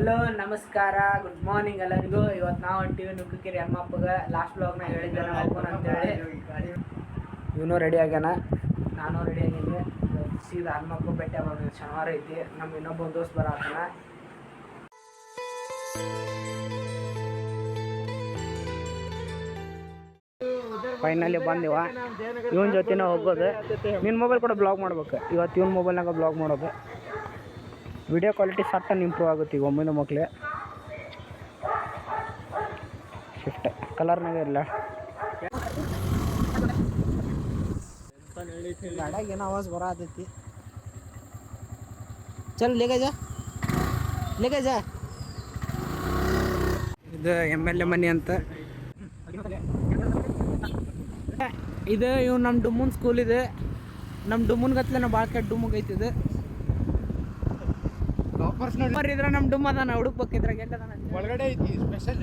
Hello ನಮಸ್ಕಾರ good morning ಎಲ್ಲರಿಗೂ. ಇವತ್ತು ನಾವು ಹೊಂಟೀವಿ ನುಗ್ಗಕೆರೆ ಹನುಮಪ್ಪಗೆ. ಲಾಸ್ಟ್ ಬ್ಲಾಗ್ನಾಗ ಹೇಳಿದ್ದೆ ನಾವು ಹೋಗೋಣ ಅಂತೇಳಿ. ಇವನು ರೆಡಿ ಆಗ್ಯಾನ, ನಾನು ರೆಡಿ ಆಗೀನಿ. ಸೀದಾ ಹನುಮಪ್ಪ ಭೇಟಿ ಆಗೋದು. ಶನಿವಾರ ಐತಿ. ನಮ್ಮ ಇನ್ನೊಬ್ಬ ದೋಸ್ತ್ ಬರತ್ತಾನ. ಫೈನಲಿ ಬಂದಿವ. ಇವನ ಜೊತೆನೇ ಹೋಗೋದು. ನಿನ್ನ ಮೊಬೈಲ್ ಕೂಡ ಬ್ಲಾಗ್ ಮಾಡ್ಬೇಕು. ಇವತ್ತು ಇವನ ಮೊಬೈಲ್ನಾಗ ಬ್ಲಾಗ್ ಮಾಡೋದು. ವಿಡಿಯೋ ಕ್ವಾಲಿಟಿ ಸಟ್ಟನ್ನು ಇಂಪ್ರೂವ್ ಆಗುತ್ತೆ ಈಗ ಒಮ್ಮಿಂದ ಮಕ್ಕಳೇ. ಶಿಫ್ಟ್ ಕಲರ್ನಾಗ ಇರಲ್ಲ. ಗಾಡ್ಯಾಗ ಏನೋ ಆವಾಜ್ ಬರತೈತಿ. ಚಲ್ ಲೇಗ ಜಾ. ಇದು MLA ಮನೆ ಅಂತ. ಇದು ಇವು ನಮ್ಮ ಡುಮ್ಮನ್ ಸ್ಕೂಲ್ ಇದೆ. ನಮ್ಮ ಡುಮ್ಮನ್ ಗತ್ಲೆ ಭಾಳ ಕೆಟ್ಟ ಡುಮ್ಮಗ್ ಐತಿದೆ. ಇದ್ರೆ ನಮ್ಮ ಡುಮ್ಮ ಅದಾನ ಹುಡುಕ್ಬೇಕಿದ್ರಾಗ ಎಲ್ಲದಾನ ಒಳಗಡೆ ಐತಿ. ಸ್ಪೆಷಲ್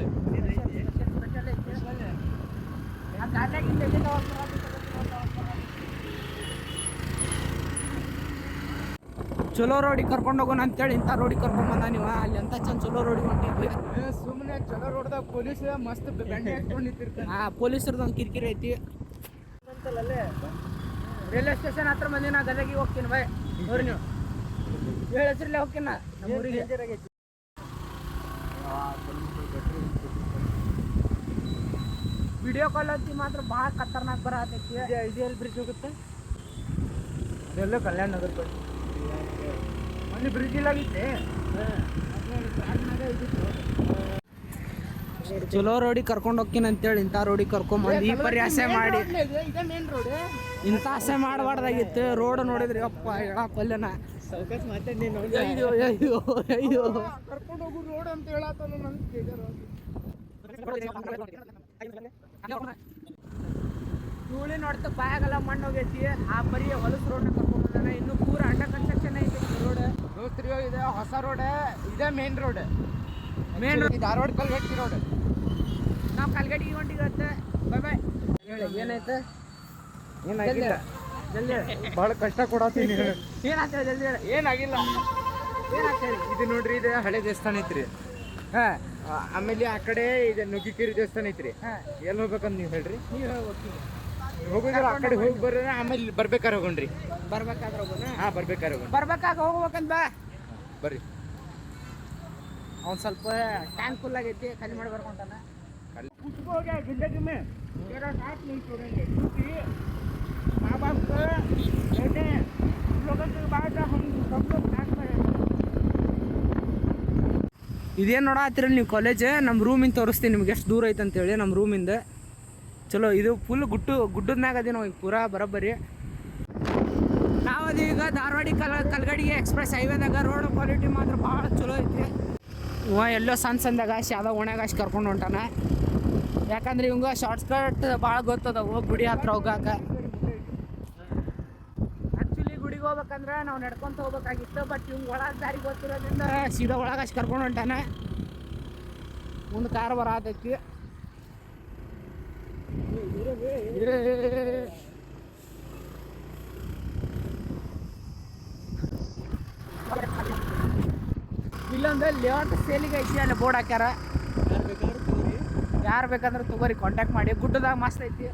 ಚಲೋ ರೋಡಿಗೆ ಕರ್ಕೊಂಡು ಹೋಗೋಣ ಅಂತೇಳಿ ಇಂಥ ರೋಡಿಗೆ ಕರ್ಕೊಂಡ್ ಬಂದ ನೀವು. ಅಲ್ಲಿ ಅಂತ ಚಂದ ಚಲೋ ರೋಡಿಗೆ ಹೊಂಟಿದ್ವಿ. ಸುಮ್ಮನೆ ಚಲೋ ರೋಡ್ದಾಗ ಪೊಲೀಸ್ ಮಸ್ತ್ ಪೊಲೀಸರದ್ದು ಒಂದು ಕಿರಿಕಿರಿ ಐತಿ ಅಂತಲ್ಲೇ. ರೈಲ್ವೆ ಸ್ಟೇಷನ್ ಹತ್ರ ಮಂದಿ ನಾ ಗದಗಿಗೆ ಹೋಗ್ತೀನಿ ಬೈ. ನೋಡ್ರಿ ನೀವು ಹೇಳ ಹೆಸರಲ್ಲೇ ಹೋಗ್ತೀನಿ ನಮ್ಮ ಊರಿಗೆ. ವಿಡಿಯೋ ಕಾಲ್ ಹತ್ತಿ ಮಾತ್ರ ಭಾಳ ಖತರ್ನಾಕ್ ಬರತೈತಿ. ಇದು ಎಲ್ಲಿ ಬ್ರಿಡ್ಜ್ ಹೋಗುತ್ತೆ? ಅದೆಲ್ಲ ಕಲ್ಯಾಣ ನಗರ ಕಡೆ ಅಲ್ಲಿ ಬ್ರಿಡ್ಜ್ ಇಲ್ಲಾಗಿತ್ತೆ. ಚಲೋ ರೋಡಿಗೆ ಕರ್ಕೊಂಡು ಹೋಗ್ತೀನಿ ಅಂತೇಳಿ ಇಂಥ ರೋಡಿಗೆ ಕರ್ಕೊಂಬಂದು ಈ ಪರಿ ಆಸೆ ಮಾಡಿ ಇಂಥ ಆಸೆ ಮಾಡಬಾರ್ದಾಗಿತ್ತು. ರೋಡ್ ನೋಡಿದ್ರಿ ಅಪ್ಪ ಹೇಳಕ್ಕೊಲ್ಲೆನ. ಅಯ್ಯೋ ಅಯ್ಯೋ ಅಯ್ಯೋ ಕರ್ಕೊಂಡು ಹೋಗು ರೋಡ್ ಅಂತ ಹೇಳತ್ತಾನ. ಧೂಳಿ ನೋಡ್ತಾ ಬಾಯಾಗೆಲ್ಲ ಮಣ್ಣು ಹೋಗೈತಿ. ಆ ಪರಿ ಹೊಲಸು ರೋಡ್ನ ಕರ್ಕೊಂಡು ಬಂದಾನ. ಇನ್ನು ಪೂರ ಅಂಡರ್ ಕನ್ಸ್ಟ್ರಕ್ಷನ್ ಐತಿ ರೋಡ್. ದೋಸ್ತ್ರಿ ಇದೆ ಹೊಸ ರೋಡ್. ಇದೇ main road. Dharwad Kalghatgi road. ನಾವು ಕಲ್ಗಟ್ಟಿಗೆ ಹೊಂಟಿಗತ್ತೆ. ಬಾಯ್ ಬಾಯ್. ಹೇಳಿ ಏನಾಯ್ತು? ಏನಾಗಿಲ್ಲ. ಜಲ್ದಿ ಭಾಳ ಕಷ್ಟ ಕೊಡತ್ತೀನಿ. ಏನಾಗ್ತದೆ ಜಲ್ದಿ ಹೇಳಿ. ಏನಾಗಿಲ್ಲ. ಏನಾಗ್ತದೆ? ಇದು ನೋಡ್ರಿ, ಇದು ಹಳೆ ದೇವಸ್ಥಾನ ಐತ್ರಿ. ಆಮೇಲೆ ಆ ಕಡೆ ಇದು ನುಗ್ಗಿಕೆರೆ ದೇವಸ್ಥಾನ ಐತ್ರಿ. ಎಲ್ಲಿ ಹೋಗ್ಬೇಕಂತ ನೀವು ಹೇಳ್ರಿ. ನೀವು ಹೋಗಿದ್ರೆ ಆ ಕಡೆ ಹೋಗಿ ಬರ್ರಿ. ಆಮೇಲೆ ಬರ್ಬೇಕಾರೆ ಹೋಗೋಣ್ರಿ. ಬರ್ಬೇಕಾದ್ರೆ ಹೋಗೋಣ. ಬರ್ಬೇಕಾದ್ರೆ ಹೋಗೋಣ. ಬರ್ಬೇಕಾಗ ಹೋಗ್ಬೇಕಂತ ಬಾ ಬರ್ರಿ. ಅವ್ನು ಸ್ವಲ್ಪ ಟ್ಯಾಂಕ್ ಫುಲ್ ಆಗೈತಿ. ಖಾಲಿ ಮಾಡಿ ಬರ್ಕೊಂತಾನ. ಇದೇನು ನೋಡತ್ತೀರಲ್ಲ ನೀವು ಕಾಲೇಜ್. ನಮ್ಮ ರೂಮಿಂದ ತೋರಿಸ್ತೀನಿ ನಿಮ್ಗೆ ಎಷ್ಟು ದೂರ ಐತೆ ಅಂತೇಳಿ. ನಮ್ಮ ರೂಮಿಂದ ಚಲೋ ಇದು ಫುಲ್ ಗುಡ್ಡದ ಮ್ಯಾಗ ಅದಿ ನಾವು ಈಗ ಪೂರಾ ಬರೋಬ್ಬರಿ. ನಾವದೀಗ ಧಾರವಾಡ ಕಲ್ಗಡಿಗೆ ಎಕ್ಸ್ಪ್ರೆಸ್ ಹೈವೇದಾಗ. ರೋಡ್ ಕ್ವಾಲಿಟಿ ಮಾತ್ರ ಭಾಳ ಚಲೋ ಐತಿ. ಇವ ಎಲ್ಲೋ ಸಣ್ಣದಾಗ ಯಾವುದೋ ಒಣಗಾಶ್ ಕರ್ಕೊಂಡು ಹೊಂಟಾನ. ಯಾಕಂದ್ರೆ ಇವಂಗ ಶಾರ್ಟ್ಕಟ್ ಭಾಳ ಗೊತ್ತದವು ಗುಡಿ ಹತ್ರ ಹೋಗಾಕ. ಆ್ಯಕ್ಚುಲಿ ಗುಡಿಗೆ ಹೋಗ್ಬೇಕಂದ್ರೆ ನಾವು ನಡ್ಕೊಂತ ಹೋಗ್ಬೇಕಾಗಿತ್ತು. ಬಟ್ ಇವಂಗೆ ಒಳಗೆ ದಾರಿ ಗೊತ್ತಿರೋದ್ರಿಂದ ಸೀದಾ ಒಳಗಾಶ್ ಕರ್ಕೊಂಡು ಹೊಂಟಾನ. ಮುಂದೆ ಕಾರ್ ಬರತೈತಿ. ಇಲ್ಲೊಂದು ಲೇಔಟ್ ಸೇಲಿಗೆ ಐತಿ. ಅಲ್ಲಿ ಬೋರ್ಡ್ ಹಾಕ್ಯಾರ. ಯಾರು ಬೇಕಂದ್ರೆ ತಗೋರಿ, ಕಾಂಟ್ಯಾಕ್ಟ್ ಮಾಡಿ. ಗುಡ್ಡದಾಗ ಮಸ್ತ್ ಐತಿ.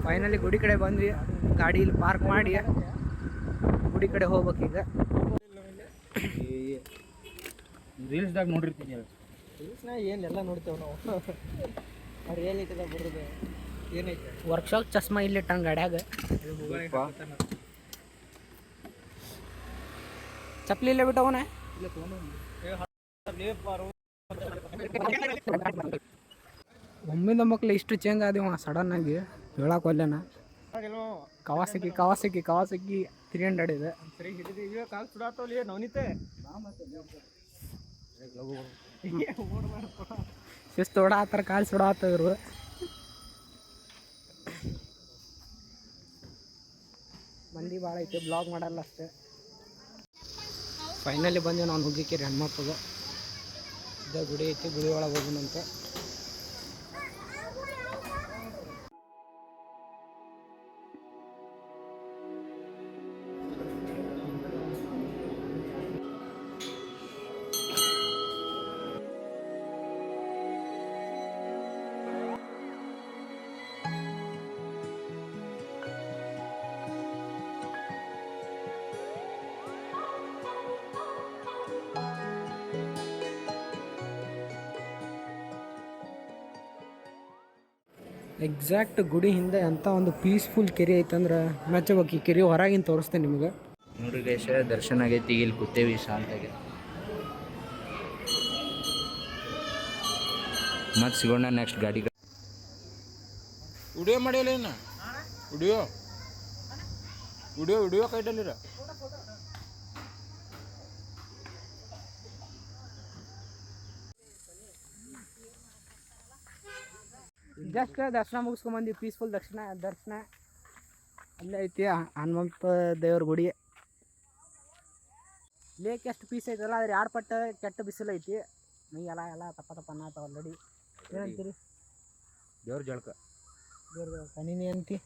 ಫೈನಲಿ ಗುಡಿ ಕಡೆ ಬಂದ್ವಿ. ಗಾಡಿ ಇಲ್ಲಿ ಪಾರ್ಕ್ ಮಾಡಿ ಗುಡಿ ಕಡೆ ಹೋಗ್ಬೇಕೀಗ. ರೀಲ್ಸ್ದಾಗ ನೋಡಿರ್ತೀನಿ. ರೀಲ್ಸ್ನಾಗ ಏನೆಲ್ಲ ನೋಡ್ತೇವೆ ನಾವು. ಅವ್ರು ಏನೈತದ ಬರೋದು ಏನೈತೆ. ವರ್ಕ್ಶಾಪ್ ಚಸ್ಮಾ ಇಲ್ಲಿಟ್ಟಂಗೆ ಗಾಡ್ಯಾಗ. ಚಪ್ಪಲಿ ಇಲ್ಲೇ ಬಿಟ್ಟವನ. ಒಮ್ಮಿಂದ ಮಕ್ಳು ಇಷ್ಟು ಚೇಂಜ್ ಆದಿವ ಸಡನ್ ಆಗಿ ಹೇಳಕ್ಕೊಲ್ಲೆನ. ಕವಾಸಕಿ 300 ಇದೆ. ಶಿಸ್ತು ಓಡಾತ್ತಾರ, ಕಾಲು ಸುಡಾತ್ತ ಇವರು. ಮಂದಿ ಭಾಳ ಐತಿ. ಬ್ಲಾಗ್ ಮಾಡಲ್ಲ ಅಷ್ಟೇ. ಫೈನಲಿ ಬಂದೆ ನಾವು ನುಗ್ಗಿಕೆರೆ ಹನುಮಪ್ಪಗೆ. ಇದೇ ಗುಡಿ ಐತಿ. ಗುಡಿ ಒಳಗೆ ಹೋಗೋಣಂತ. ಎಕ್ಸಾಕ್ಟ್ ಗುಡಿ ಹಿಂದೆ ಅಂತ ಒಂದು ಪೀಸ್ಫುಲ್ ಕೆರೆ ಐತಂದ್ರೆ ಮೆಚ್ಚಬೇಕು. ಈ ಕೆರೆ ಹೊರಗಿನ ತೋರಿಸ್ತೇನೆ ನಿಮ್ಗೆ. ನೋಡ್ರಿ ಗೈಸ್, ದರ್ಶನ ಆಗೈತಿ. ಇಲ್ಲಿ ಕೂತೇವಿ ಶಾಂತಾಗಿ. ಮತ್ತೆ ಸಿಗೋಣ ನೆಕ್ಸ್ಟ್ ಗಾಡಿ. ವಿಡಿಯೋ ಮಾಡಿಲ್ಲ ಇನ್ನು ವಿಡಿಯೋ ವಿಡಿಯೋ ವಿಡಿಯೋ ಕೈಟಲ್ಲಿರ ಜಸ್ಟ್ ದರ್ಶನ ಮುಗಿಸ್ಕೊಂಬಂದು ಪೀಸ್ಫುಲ್ ದರ್ಶನ ಅಲ್ಲೇ ಐತಿ ಹನುಮಂತ ದೇವ್ರ ಗುಡಿ. ಲೇಕ್ ಎಷ್ಟು ಪೀಸ್ ಐತಲ್ಲ ಅದ್ರ 2 ಪಟ್ಟು ಕೆಟ್ಟ ಬಿಸಿಲು ಐತಿ. ಎಲ್ಲ ತಪ್ಪ ಅನ್ನತ್ತ ಆಲ್ರೆಡಿ. ಏನಂತೀರಿ? ದೇವ್ರ ಜಳಕ ನೀನು ಅಂತಿ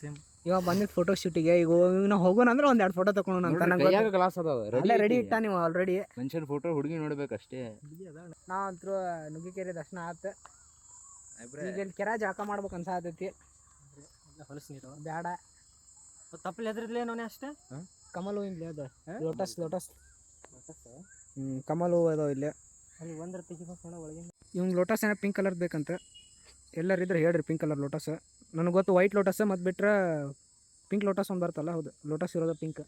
ಸೇಮ್. ಇವಾಗ ಬಂದಿದ್ದು ಫೋಟೋ ಶೂಟಿಗೆ. ಈಗ ನಾವು ಹೋಗೋಣ ಅಂದ್ರೆ 1-2 ಫೋಟೋ ತಗೊಂಡು ಅಂತ ಗ್ಲಾಸ್ ಅದಾವ ರೆಡಿ ಇಟ್ಟ ನೀವು ಆಲ್ರೆಡಿ. ಮನುಷ್ಯನ ಫೋಟೋ ಹುಡುಗಿ ನೋಡ್ಬೇಕಷ್ಟೇ. ನಾವಂತರೂ ನುಗ್ಗಿಕೆರೆ ದರ್ಶನ ಆತ. ಈಗ ಇಲ್ಲಿ ಕೆರೆ ಜಳಕ ಮಾಡ್ಬೇಕು ಅನ್ಸಾತೈತಿ. ಹೊಲಸು ನೀರು ಬೇಡ ತಪ್ಪಲಿ ಎದ್ರದ್ಲೇ ನೋನೆ ಅಷ್ಟೇ. ಕಮಲ್ ಹೂ ಇಲ್ಲಿ ಅದ. ಲೋಟಸ್ ಕಮಲ್ ಹೂ ಅದಾವ ಇಲ್ಲಿ. ಅಲ್ಲಿ ಒಂದ್ರ ತೆಗಿಬೇಕು ಒಳಗೆ. ಇವ್ಗೆ ಲೋಟಸ್ ಏನೋ ಪಿಂಕ್ ಕಲರ್ ಬೇಕಂತ. ಎಲ್ಲರಿದ್ರೆ ಹೇಳ್ರಿ ಪಿಂಕ್ ಕಲರ್ ಲೋಟಸ್. ನನಗೆ ಗೊತ್ತು ವೈಟ್ ಲೋಟಸ್, ಮತ್ತು ಬಿಟ್ರೆ ಪಿಂಕ್ ಲೋಟಸ್ ಒಂದು ಬರ್ತಲ್ಲ. ಹೌದು, ಲೋಟಸ್ ಇರೋದು ಪಿಂಕ್.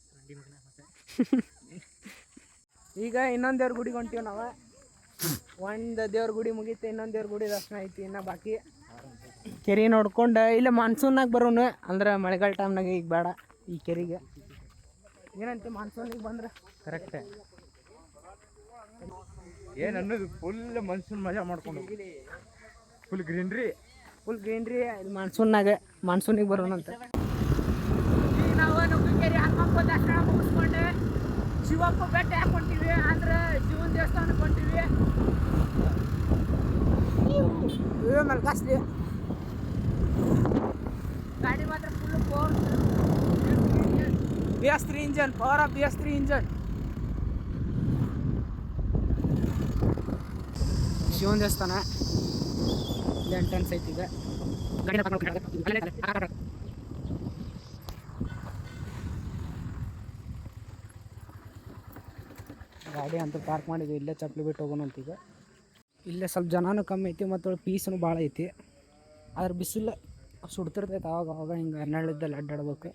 ಈಗ ಇನ್ನೊಂದು ದೇವ್ರ ಗುಡಿಗೆ ಹೊಂಟೀವಿ ನಾವು. ಒಂದು ದೇವ್ರ ಗುಡಿ ಮುಗೀತು, ಇನ್ನೊಂದು ದೇವ್ರ ಗುಡಿ ದರ್ಶನ ಐತಿ ಇನ್ನು ಬಾಕಿ. ಕೆರೆ ನೋಡ್ಕೊಂಡು ಇಲ್ಲ ಮಾನ್ಸೂನ್ನಾಗ ಬರೋನು ಅಂದ್ರೆ ಮಳೆಗಾಲ ಟೈಮ್ನಾಗ. ಈಗ ಬೇಡ ಈ ಕೆರೆಗೆ. ಏನಂತ ಮಾನ್ಸೂನಿಗೆ ಬಂದ್ರೆ ಕರೆಕ್ಟೇ ಏನು ಅನ್ನೋದು ಫುಲ್ ಮನ್ಸೂನ್ ಮಜಾ ಮಾಡ್ಕೊಂಡು ಫುಲ್ ಗ್ರೀನ್ರಿ ಇಲ್ಲಿ ಮಾನ್ಸೂನಿಗೆ ಬರೋಣಂತ. ಈಗ ನಾವು ನುಗ್ಗಿಕೆರೆ ಹನುಮಪ್ಪ ದರ್ಶನ ಮುಗಿಸ್ಕೊಂಡು ಶಿವಪ್ಪ ಬೆಟ್ಟ ಹಾಕೊಂತೀವಿ. ಅಂದ್ರೆ ಶಿವನ ದೇವಸ್ಥಾನಕ್ಕೆ ಹೊಂಟೀವಿ. ಮಲ್ಕಾಸ್ಲಿ ಗಾಡಿ ಮಾತ್ರ full power. BS3 engine, power of BS3 engine. ಶಿವನ ದೇವಸ್ಥಾನ ಇಲ್ಲಿ ಎಂಟ್ರೆನ್ಸ್ ಐತಿ. ಈಗ ಗಾಡಿ ಅಂತ ಪಾರ್ಕ್ ಮಾಡಿದ್ವಿ. ಇಲ್ಲೇ ಚಪ್ಪಲಿ ಬಿಟ್ಟು ಹೋಗೋಣ ಅಂತ. ಈಗ ಇಲ್ಲೇ ಸ್ವಲ್ಪ ಜನನೂ ಕಮ್ಮಿ ಐತಿ ಮತ್ತು ಪೀಸನು ಭಾಳ ಐತಿ. ಅದ್ರ ಬಿಸಿಲು ಸುಡ್ತಿರ್ತೈತೆ ಅವಾಗ ಹಿಂಗೆ ಹನ್ನೆರಡಿದ್ದಲ್ಲಿ ಅಡ್ಡಾಡ್ಬೇಕು.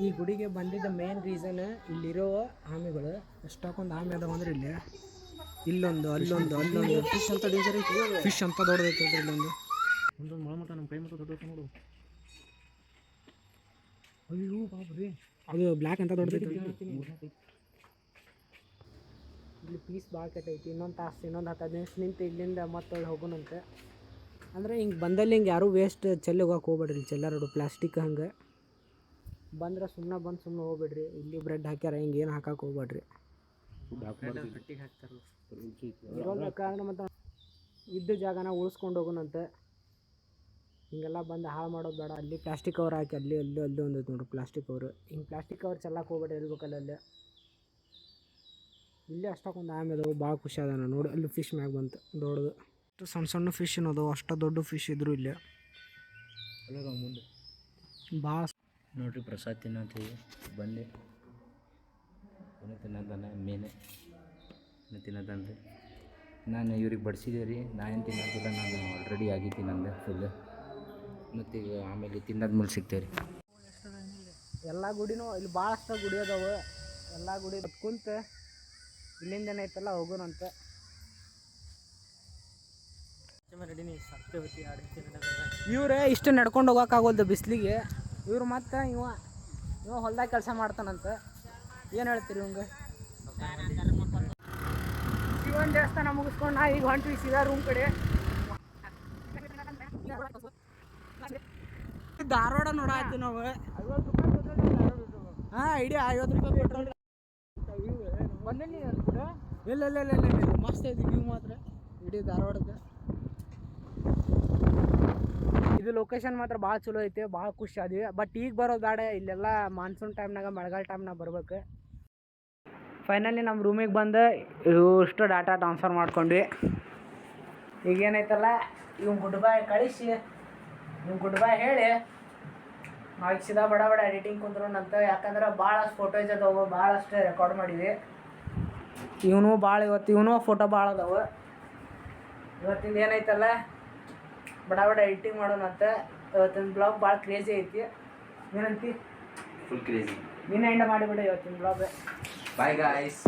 ಈ ಗುಡಿಗೆ ಬಂದಿದ್ದ ಮೇನ್ ರೀಸನ್ ಇಲ್ಲಿರೋ ಆಮೆಗಳು. ಎಷ್ಟೊಂದು ಆಮೆ ಅದಾವ ಅಂದ್ರೆ ಇಲ್ಲಿ ಇಲ್ಲೊಂದು ಅಲ್ಲೊಂದು ಫಿಶ್ ಅಂತ ಡೇಂಜರ್ ಐತಿ. ಫಿಶ್ ಅಂತ ದೊಡ್ಡದೈತಿ ಇಲ್ಲೊಂದು ಮೊಳಮಟ ನಮ್ಮ ಕೈ ಮಟ್ಟ ದೊಡ್ಡ ನೋಡು. ಅಯ್ಯೋ ಬಾಬ್ರಿ, ಅದು ಬ್ಲ್ಯಾಕ್ ಅಂತ ದೊಡ್ಡದೈತಿ. ಇಲ್ಲಿ ಪೀಸ್ ಭಾಳ ಕೆಟ್ಟೈತಿ. ಇನ್ನೊಂದು 10-15 ನಿಮಿಷ ನಿಂತು ಇಲ್ಲಿಂದ ಮತ್ತೆ ಹೋಗೋಣಂತೆ. ಅಂದರೆ ಹಿಂಗೆ ಬಂದಲ್ಲಿ ಹಿಂಗೆ ಯಾರೂ ವೇಸ್ಟ್ ಚೆಲ್ಲಿ ಹೋಗಕ್ಕೆ ಹೋಗ್ಬೇಡ್ರಿ. ಇಲ್ಲಿ ಚೆಲ್ಲಾರೋಡು ಪ್ಲಾಸ್ಟಿಕ್ ಹಂಗೆ ಬಂದ್ರೆ ಸುಮ್ಮನೆ ಹೋಗ್ಬೇಡ್ರಿ. ಇಲ್ಲಿ ಬ್ರೆಡ್ ಹಾಕ್ಯಾರ, ಹಿಂಗೆ ಏನು ಹಾಕಕ್ಕೆ ಹೋಗ್ಬೇಡ್ರಿ. ಇರೋಬೇಕಾದ್ರೆ ಮತ್ತು ಇದ್ದ ಜಾಗನ ಉಳಿಸ್ಕೊಂಡು ಹೋಗೋಣಂತೆ. ಹಿಂಗೆಲ್ಲ ಬಂದು ಹಾಳು ಮಾಡೋದು ಬೇಡ. ಅಲ್ಲಿ ಪ್ಲಾಸ್ಟಿಕ್ ಕವರ್ ಹಾಕಿ ಅಲ್ಲಿ ಒಂದೈತೆ ನೋಡ್ರಿ ಪ್ಲಾಸ್ಟಿಕ್ ಕವರ್. ಹಿಂಗೆ ಪ್ಲಾಸ್ಟಿಕ್ ಕವರ್ ಚೆಲ್ಲಕ್ಕೆ ಹೋಗ್ಬೇಡ್ರಿ ಇರ್ಬೇಕಲ್ಲ. ಅಲ್ಲೇ ಇಲ್ಲೇ ಅಷ್ಟಕ್ಕೊಂದು ಆಮೇಲೆ ಅದಾವೆ. ಭಾಳ ಖುಷಿ ಅದ ನಾನು ನೋಡಿ. ಅಲ್ಲಿ ಫಿಶ್ ಮ್ಯಾಗ ಬಂತು ದೊಡ್ಡದು. ಅಷ್ಟು ಸಣ್ಣ ಫಿಶ್ ಅದಾವೆ. ಅಷ್ಟು ದೊಡ್ಡ ಫಿಶ್ ಇದ್ರು ಇಲ್ಲೇ ಮುಂದೆ ಭಾಳ. ನೋಡ್ರಿ ಪ್ರಸಾದ್ ತಿನ್ನಂತೀವಿ ಬಂದೆ. ಏನೋ ತಿನ್ನೋದಾನೆ ಮೇನೆ ತಿನ್ನೋದಂದ್ರೆ ನಾನು ಇವ್ರಿಗೆ ಬಡಿಸಿದೆ ರೀ. ನಾ ಏನು ತಿನ್ನೋದಿಲ್ಲ, ನಾನು ಆಲ್ರೆಡಿ ಆಗಿದ್ದೀನಿ ನಂದು ಫುಲ್. ಮತ್ತು ಈಗ ಆಮೇಲೆ ತಿನ್ನೋದ್ಮೇಲೆ ಸಿಗ್ತೇವೆ ರೀ. ಎಲ್ಲ ಗುಡಿನೂ ಇಲ್ಲಿ ಭಾಳಷ್ಟು ಗುಡಿ ಅದಾವೆ. ಎಲ್ಲ ಗುಡಿ ಕುಂತ ಇಲ್ಲಿಂದ ಐತಲ್ಲ ಹೋಗೋಣಂತ. ಇವ್ರೆ ಇಷ್ಟು ನಡ್ಕೊಂಡು ಹೋಗೋಕ್ಕಾಗೋಲ್ದು ಬಿಸಿಲಿಗೆ. ಇವ್ರು ಮತ್ತು ಇವ ಹೊಲ್ದಾಗ ಕೆಲಸ ಮಾಡ್ತಾನಂತ. ಏನು ಹೇಳ್ತೀರಿ ಇವಂಗೆ? ಶಿವನ ದೇವಸ್ಥಾನ ಮುಗಿಸ್ಕೊಂಡು ನಾ ಈಗ ಹೊಂಟ್ವಿ ಸೀದಾ ರೂಮ್ ಕಡೆ. ಧಾರವಾಡ ನೋಡಾಯ್ತು ನಾವು. ಹಾಂ, ಇಡೀ 50 ರೂಪಾಯಿ ಪೆಟ್ರೋಲ್. ಇಲ್ಲ ಮಸ್ತ್ ಐತಿ ವ್ಯೂ ಮಾತ್ರ ಇಡೀ ಧಾರವಾಡಕ್ಕೆ. ಇದು ಲೊಕೇಶನ್ ಮಾತ್ರ ಭಾಳ ಚಲೋ ಐತಿ, ಭಾಳ ಖುಷಿ ಆದ್ವಿ. ಬಟ್ ಈಗ ಬರೋದು ಬೇಡ, ಇಲ್ಲೆಲ್ಲ ಮಾನ್ಸೂನ್ ಟೈಮ್ನಾಗ ಮಳೆಗಾಲ ಟೈಮ್ನಾಗ ಬರ್ಬೇಕು. ಫೈನಲಿ ನಮ್ಮ ರೂಮಿಗೆ ಬಂದು ಇಷ್ಟು ಡಾಟಾ ಟ್ರಾನ್ಸ್ಫರ್ ಮಾಡ್ಕೊಂಡ್ವಿ. ಈಗೇನೈತಲ್ಲ ಇವ್ನು ಗುಡ್ ಬಾಯ್ ಕಳಿಸಿ, ಇವ್ನು ಗುಡ್ ಬಾಯ್ ಹೇಳಿ ನಾವು ಈಗ ಸೀದಾ ಬಡ ಬಡ ಎಡಿಟಿಂಗ್ ಕುಂತ್ರೋಣಂತ. ಯಾಕಂದ್ರೆ ಭಾಳಷ್ಟು ಫೋಟೋಸ್ ಅದಾವೆ, ಭಾಳಷ್ಟು ರೆಕಾರ್ಡ್ ಮಾಡಿದ್ವಿ. ಇವನು ಇವನು ಫೋಟೋ ಭಾಳ ಅದಾವೆ. ಇವತ್ತಿಂದ ಏನೈತಲ್ಲ ಬಡ ಬಡ ಎಡಿಟಿಂಗ್ ಮಾಡೋಣಂತ. ಇವತ್ತಿನ ಬ್ಲಾಗ್ ಭಾಳ ಕ್ರೇಜಿ ಐತಿ. ಏನಂತಿ? Full crazy. ನೀನು ಎಂಡ್ ಮಾಡಿಬಿಡು ಇವತ್ತಿನ ಬ್ಲಾಗ್. Bye guys.